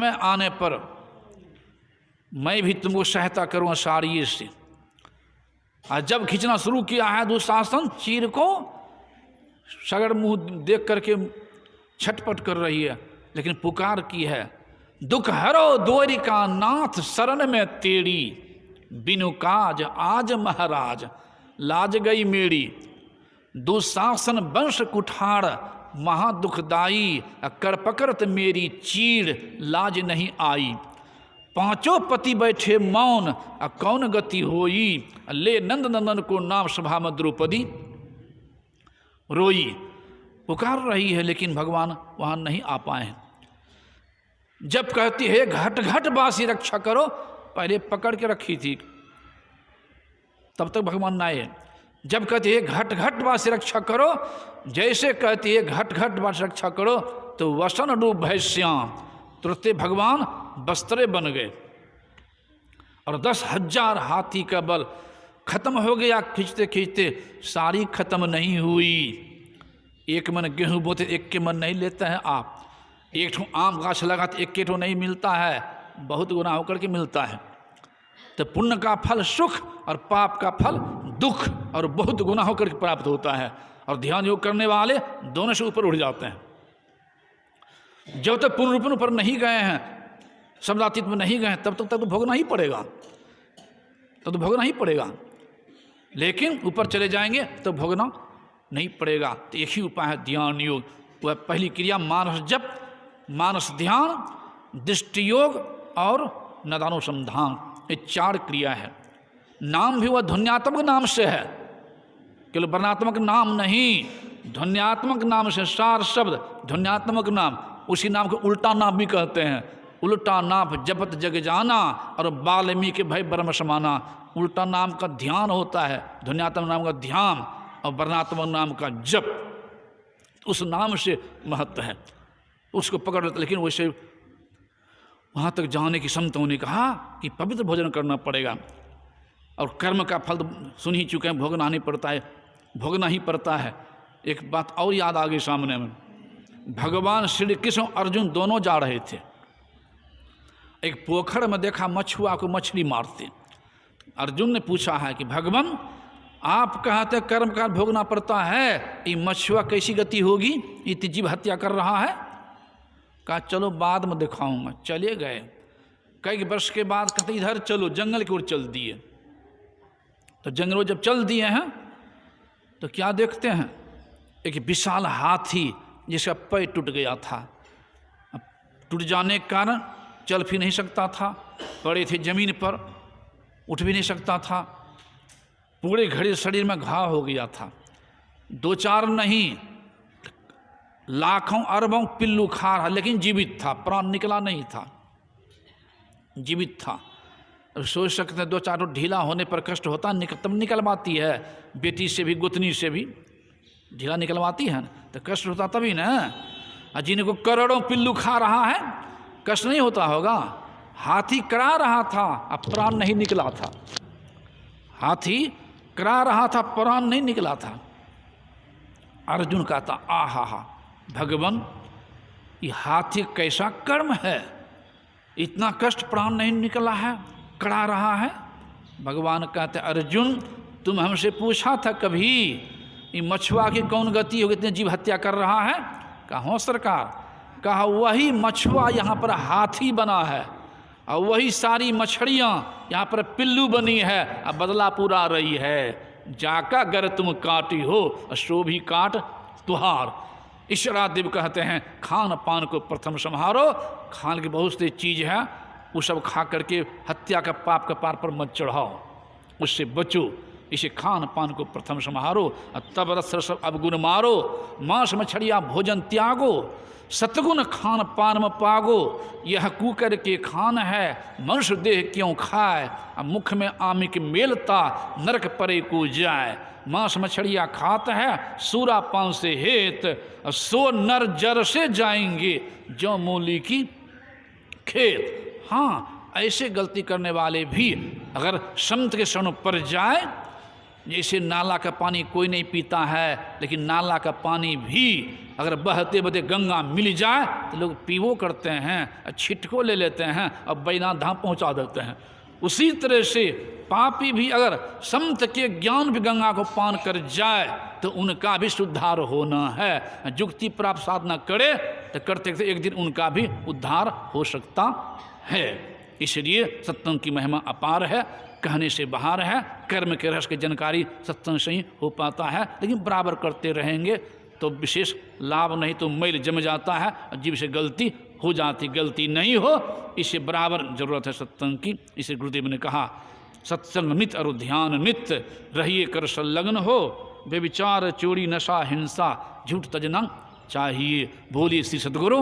मैं आने पर मैं भी तुमको सहायता करूँगा साड़िए से। और जब खींचना शुरू किया है दुशासन, चीर को सगर मुंह देख करके छटपट कर रही है, लेकिन पुकार की है, दुख हरो द्वारिका नाथ शरण में तेरी, बिनु काज आज महाराज लाज गई मेरी। दुशासन वंश कुठार महादुखदाई, कर पकड़त मेरी चीड़ लाज नहीं आई। पांचों पति बैठे मौन, कौन गति होई, ले नंद नंदन को नाम सभा में द्रौपदी रोई। पुकार रही है लेकिन भगवान वहाँ नहीं आ पाए हैं। जब कहती है घट घट बासी रक्षा करो, पहले पकड़ के रखी थी तब तक भगवान ना आए। जब कहती है घट घट बासी रक्षा करो, जैसे कहती है घट घट बासी रक्षा करो, तो वसन रूप भैश्याम, तुरंत भगवान वस्त्रे बन गए और 10,000 हाथी का बल खत्म हो गया। खींचते खींचते सारी खत्म नहीं हुई। एक मन गेहूं बोते एक के मन नहीं लेते हैं आप। एक ठो आम गाछ लगा तो एक के ठो नहीं मिलता है, बहुत गुना होकर के मिलता है। तो पुण्य का फल सुख और पाप का फल दुख और बहुत गुना होकर के प्राप्त होता है। और ध्यान योग करने वाले दोनों से ऊपर उठ जाते हैं। जब तक पूर्ण रूप में ऊपर नहीं गए हैं, शब्दातीत में नहीं गए, तब तक तो भोगना ही पड़ेगा, तब तो भोगना ही पड़ेगा। लेकिन ऊपर चले जाएंगे तो भोगना नहीं पड़ेगा। तो एक ही उपाय है ध्यान योग। वह पहली क्रिया मानस जप, मानस ध्यान, दृष्टि योग और नदानुसंधान, ये 4 क्रिया है। नाम भी वह ध्वन्यात्मक नाम से है, केवल वर्णात्मक नाम नहीं, ध्वन्यात्मक नाम से। सार शब्द ध्वन्यात्मक नाम, उसी नाम को उल्टा नाम भी कहते हैं। उल्टा नाम जपत जग जाना और वाल्मीकि भय ब्रह्म समाना। उल्टा नाम का ध्यान होता है, ध्वन्यात्मक नाम का ध्यान और वर्णात्मक नाम का जप। उस नाम से महत्व है, उसको पकड़ लेते। लेकिन वैसे वहाँ तक जाने की संतों ने कहा कि पवित्र भोजन करना पड़ेगा और कर्म का फल सुन ही चुके हैं, भोगना नहीं पड़ता है, भोगना ही पड़ता है। एक बात और याद आ गई सामने में। भगवान श्री कृष्ण अर्जुन दोनों जा रहे थे, एक पोखर में देखा मछुआ को मछली मारते। अर्जुन ने पूछा है कि भगवान आप कहते कर्म का भोगना पड़ता है, ये मछुआ कैसी गति होगी, ये जीव हत्या कर रहा है। कहा चलो बाद में दिखाऊंगा। चले गए। कई वर्ष के बाद कहते इधर चलो, जंगल की ओर चल दिए। तो जंगल में जब चल दिए हैं तो क्या देखते हैं, एक विशाल हाथी जिसका पैर टूट गया था। टूट जाने के कारण चल फिर नहीं सकता था, पड़े थे जमीन पर, उठ भी नहीं सकता था। पूरे घड़े शरीर में घाव हो गया था। 2-4 नहीं, लाखों अरबों पिल्लू खा रहा, लेकिन जीवित था, प्राण निकला नहीं था, जीवित था। सोच सकते हैं 2-4 ढीला होने पर कष्ट होता, तब निकलवाती है, बेटी से भी गोतनी से भी ढीला निकलवाती है तो कष्ट होता तभी ना। और जिनको करोड़ों पिल्लू खा रहा है कष्ट नहीं होता होगा। हाथी करा रहा था, अब प्राण नहीं निकला था। हाथी करा रहा था, प्राण नहीं निकला था। अर्जुन कहता आहा हा भगवान, ये हाथी कैसा कर्म है, इतना कष्ट, प्राण नहीं निकला है, करा रहा है। भगवान कहते अर्जुन तुम हमसे पूछा था कभी ये मछुआ की कौन गति होगी, इतने जीव हत्या कर रहा है। कहा हो सरकार। कहा वही मछुआ यहाँ पर हाथी बना है और वही सारी मछलियाँ यहाँ पर पिल्लू बनी है, अब बदला पूरा रही है। जाका गर तुम काटी हो सो भी काट तुहार। ईश्वरादेव कहते हैं खान पान को प्रथम संहारो। खान की बहुत सी चीज़ है, वो सब खा करके हत्या का पाप का पार पर मत चढ़ाओ, उससे बचो। इसे खान पान को प्रथम संहारो, तब रस अवगुण मारो। मांस मछलिया भोजन त्यागो, सतगुण खान पान में पागो। यह कुकर के खान है, मनुष्य देह क्यों खाए। अब मुख में आमिक मेलता, नरक परे को जाए। मांस मछलिया खात है, सूरा पान से हेत। सो नर जर से जाएंगे, जो मूली की खेत। हाँ, ऐसे गलती करने वाले भी अगर संत के शरण पर जाए, जैसे नाला का पानी कोई नहीं पीता है, लेकिन नाला का पानी भी अगर बहते बहते गंगा मिल जाए तो लोग पीवो करते हैं, छिटको ले लेते हैं और बैनाथ धाम पहुंचा देते हैं। उसी तरह से पापी भी अगर संत के ज्ञान भी गंगा को पान कर जाए तो उनका भी सुधार होना है। युक्ति प्राप्त साधना करे तो करते करते एक दिन उनका भी उद्धार हो सकता है। इसलिए सत्संग की महिमा अपार है, कहने से बाहर है। कर्म के रहस्य की जानकारी सत्संग से ही हो पाता है, लेकिन बराबर करते रहेंगे तो विशेष लाभ, नहीं तो मैल जम जाता है, जीव से गलती हो जाती। गलती नहीं हो, इसे बराबर जरूरत है सत्संग की। इसे गुरुदेव ने कहा, सत्संग नित और ध्यान नित रहिए कर संलग्न हो, बेविचार चोरी नशा हिंसा झूठ तजना चाहिए। बोलिए श्री सद्गुरु